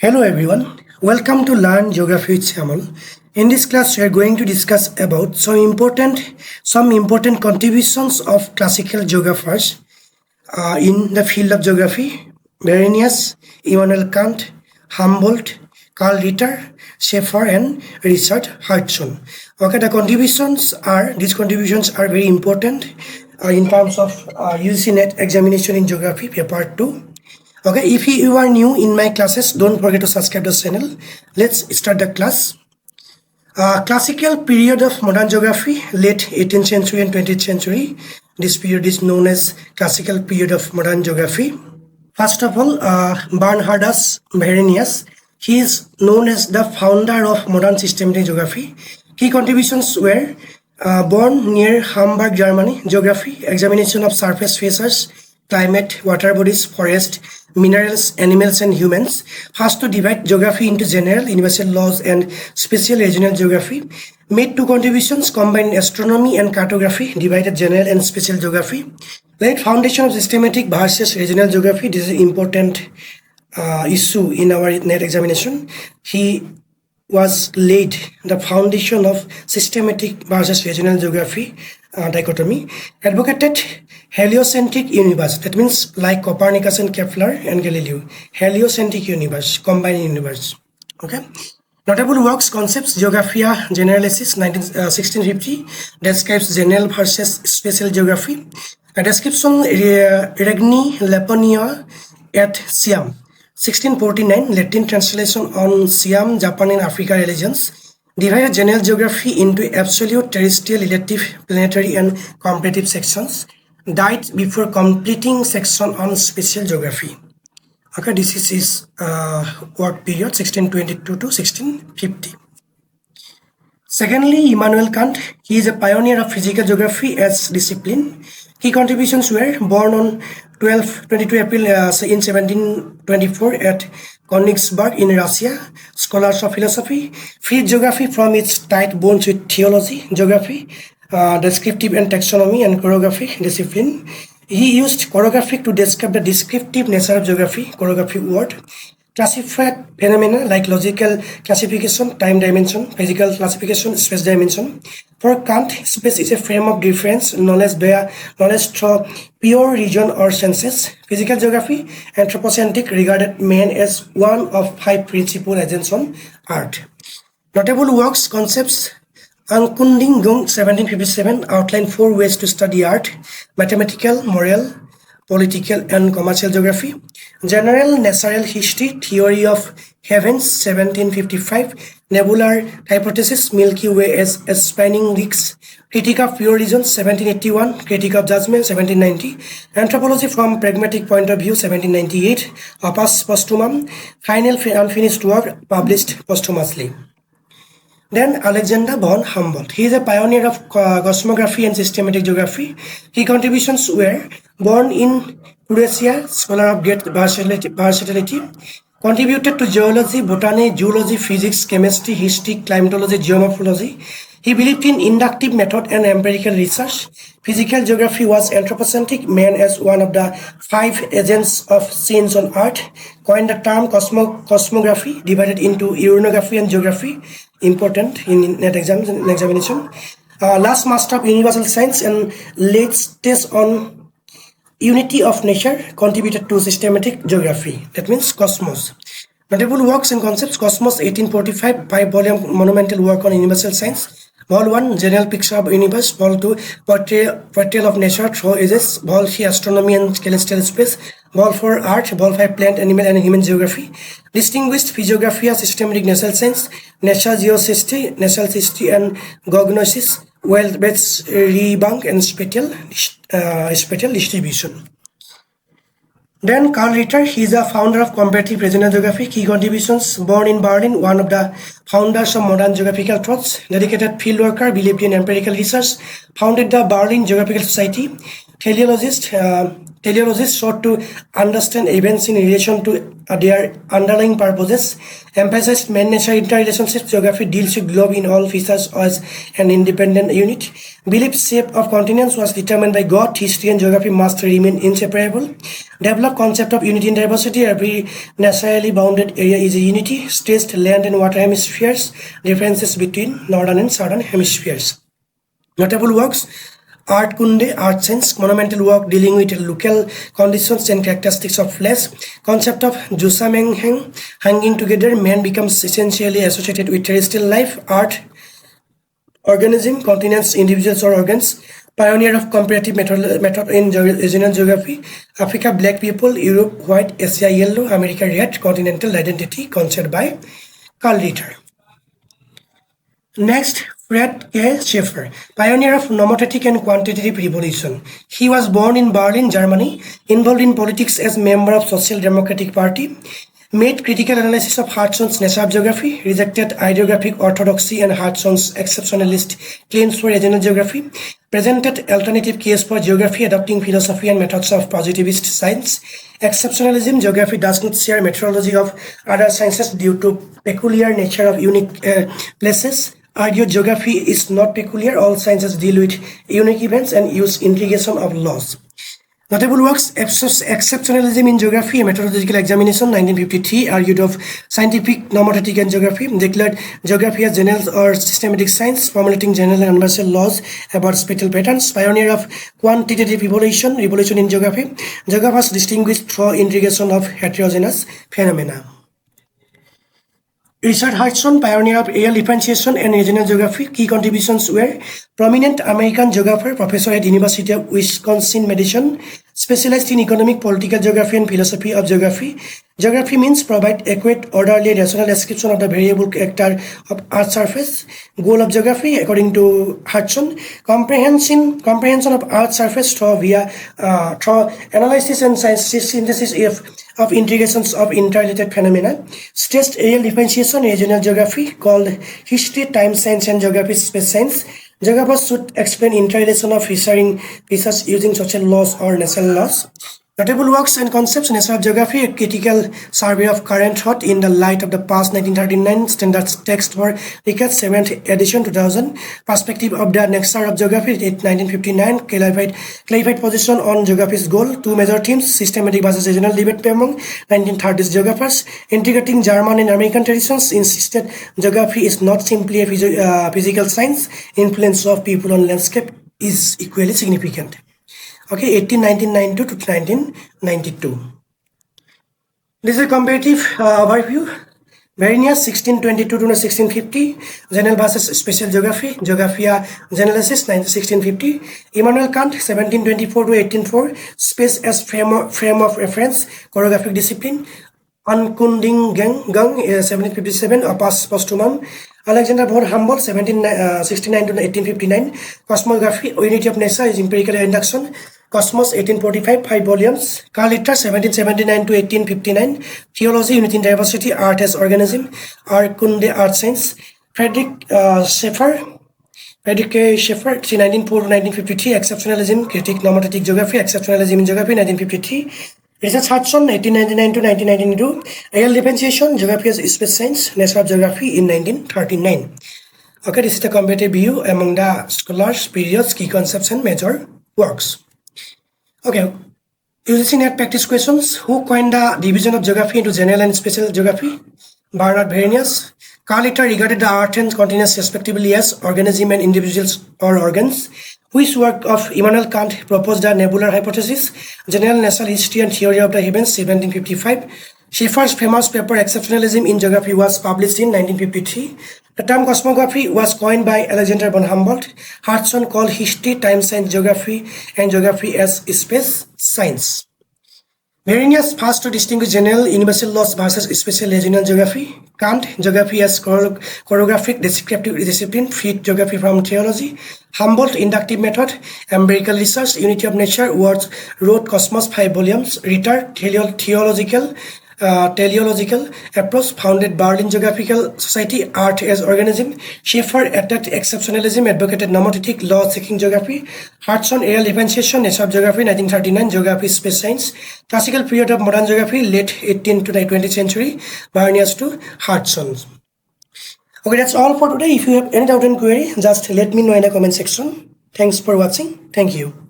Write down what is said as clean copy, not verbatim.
Hello everyone, welcome to Learn Geography with Shyamal. In this class, we are going to discuss about some important contributions of classical geographers in the field of geography. Varenius, Immanuel Kant, Humboldt, Carl Ritter, Schaefer, and Richard Hartshorne. Okay, these contributions are very important in terms of UGC NET examination in geography, paper 2. Okay, if you are new in my classes, don't forget to subscribe to the channel. Let's start the class. Classical period of modern geography, late 18th century and 20th century. This period is known as classical period of modern geography. First of all, Bernhardus Varenius. He is known as the founder of modern systematic geography. Key contributions were born near Hamburg, Germany. Geography, examination of surface features, climate, water bodies, forest, minerals, animals, and humans. First to divide geography into general, universal laws, and special regional geography. Made two contributions, combined astronomy and cartography, divided general and special geography. Laid foundation of systematic versus regional geography. This is an important issue in our NET examination. He was laid the foundation of systematic versus regional geography dichotomy. Advocated heliocentric universe, that means like Copernicus and Kepler and Galileo. Heliocentric universe, combined universe. Okay. Notable works, concepts, Geographia Generalis, 1650, describes general versus special geography. A description Regni Laponia at Siam, 1649, Latin translation on Siam, Japan, and Africa religions. Divided general geography into absolute, terrestrial, relative, planetary, and comparative sections. Died before completing section on special geography. Okay, this is his work period, 1622 to 1650. Secondly, Immanuel Kant. He is a pioneer of physical geography as discipline. Key contributions were born on 22 April in 1724 at Königsberg in Russia. Scholars of philosophy. Freed geography from its tight bonds with theology, geography, descriptive and taxonomy, and choreographic discipline. He used choreographic to describe the descriptive nature of geography, choreography word. Classified phenomena like logical classification, time dimension, physical classification, space dimension. For Kant, space is a frame of reference, knowledge through pure region or senses. Physical geography, anthropocentric, regarded man as one of five principal agents on Earth. Notable works, concepts, Ankundingung, 1757, outlined 4 ways to study art: mathematical, moral, political, and commercial geography. General natural history, theory of heavens, 1755. Nebular hypothesis, Milky Way as spanning weeks. Critique of pure regions, 1781. Critique of judgment, 1790. Anthropology from pragmatic point of view, 1798. Opus posthumum, final unfinished work published posthumously. Then Alexander von Humboldt. He is a pioneer of cosmography and systematic geography. His contributions were born in Croatia, scholar of great versatility, contributed to geology, botany, zoology, physics, chemistry, history, climatology, geomorphology. He believed in inductive method and empirical research. Physical geography was anthropocentric, man as one of the 5 agents of change on Earth. Coined the term cosmography, divided into uranography and geography, important in NET examination. Last master of universal science and latest on unity of nature, contributed to systematic geography, that means cosmos. Notable works and concepts, Cosmos, 1845, 5-volume monumental work on universal science. Vol 1, general picture of universe. Vol 2, portrayal of nature through ages. Vol 3, astronomy and celestial space. Vol 4, art. Vol 5, plant, animal, and human geography. Distinguished physiographia, systematic natural science, natural geohistory, natural history, and gognosis. Well-based rebunk and spatial distribution. Then Carl Ritter, he is a founder of comparative regional geography. Key contributions, born in Berlin, one of the founders of modern geographical thoughts, dedicated field worker, believed in empirical research, founded the Berlin Geographical Society. Teleologist sought to understand events in relation to their underlying purposes, emphasized man-nature interrelationships. Geography deals with globe in all features as an independent unit. Believed shape of continents was determined by God. History and geography must remain inseparable. Developed concept of unity in diversity. Every naturally bounded area is a unity. Stressed land and water hemispheres. Differences between northern and southern hemispheres. Notable works: Art Kunde, Art Science, monumental work dealing with local conditions and characteristics of flesh. Concept of Jusamengheng, hanging together, man becomes essentially associated with terrestrial life. Art, organism, continents, individuals or organs. Pioneer of comparative method in regional geography. Africa, black people; Europe, white; Asia, yellow; America, red. Continental identity, concept by Carl Ritter. Next, Fred K. Schaefer, pioneer of nomothetic and quantitative revolution. He was born in Berlin, Germany, involved in politics as member of Social Democratic Party, made critical analysis of Hartshone's nature of geography, rejected ideographic orthodoxy and Hartshone's exceptionalist claims for regional geography, presented alternative case for geography, adopting philosophy and methods of positivist science. Exceptionalism: geography does not share methodology of other sciences due to peculiar nature of unique places. Argued geography is not peculiar. All sciences deal with unique events and use integration of laws. Notable works: Exceptionalism in Geography, a Methodological Examination, 1953, argued of scientific nomothetic and geography, declared geography as general or systematic science, formulating general and universal laws about spatial patterns. Pioneer of quantitative revolution in geography. Geographers distinguished through integration of heterogeneous phenomena. Richard Hartshorne, pioneer of areal differentiation and regional geography. Key contributions were: prominent American geographer, professor at University of Wisconsin-Madison, specialized in economic, political geography and philosophy of geography. Geography means provide accurate, orderly, and rational description of the variable character of Earth's surface. Goal of geography, according to Hartshorne, comprehension of Earth's surface through analysis and synthesis of integrations of interrelated phenomena. Stressed areal differentiation, regional geography, called history, time science, and geography, space science. Geographers should explain interrelation of features using social laws or natural laws. Notable works and concepts: Nature of Geography, a critical survey of current thought in the light of the past, 1939, standard text for Ricketts, 7th edition, 2000. Perspective of the Nature of Geography, 1959, clarified position on geography's goal. Two major themes: systematic versus regional debate among 1930s geographers. Integrating German and American traditions, insisted geography is not simply a physical science. Influence of people on landscape is equally significant. Okay, 1992 to 1992. This is a comparative overview. Varenius, 1622 to 1650. General versus Special Geography. Geographia Generalis, 1650. Immanuel Kant, 1724 to 1804. Space as frame of reference. Choreographic discipline. Ankunding Gang, 1757. Opus Posthumum. Alexander von Humboldt, 1769 to 1859. Cosmography, Unity of Nature is Empirical Induction. Cosmos, 1845, 5 volumes. Carl Ritter, 1779 to 1859. Theology, Unity in Diversity, Art as Organism. Art Kunde, Art Science. Frederick Schaefer, 1904 to 1953. Exceptionalism, Critique, Nomothetic Geography. Exceptionalism in Geography, 1953. Richard Hartshorne, 1899 to 1992. Areal differentiation, Geography as Space Science, Nature of Geography in 1939. Okay, this is the comparative view among the scholars, periods, key concepts, and major works. Okay, UGC NET practice questions. Who coined the division of geography into general and special geography? Bernhardus, Varenius. Carl Ritter regarded the earth and continents respectively as organism and individuals or organs. Which work of Immanuel Kant proposed the nebular hypothesis? General Natural History and Theory of the Heavens, 1755. Schaefer's famous paper Exceptionalism in Geography was published in 1953. The term cosmography was coined by Alexander von Humboldt. Hartshorne called history, time science, geography, and geography as space science. Varenius first to distinguish general universal laws versus special regional geography. Kant, geography as choreographic descriptive discipline, freed geography from theology. Humboldt, inductive method, empirical research, unity of nature, wrote Cosmos, 5 volumes. Ritter, theological teleological approach founded Berlin Geographical Society, art as organism. Schaefer attacked exceptionalism, advocated nomothetic, law-seeking geography. Hartshorne, aerial differentiation, nature of geography, 1939, geography, space science. Classical period of modern geography, late 18th to the 20th century, Varenius to Hartshorne. Okay, that's all for today. If you have any doubt and query, just let me know in the comment section. Thanks for watching. Thank you.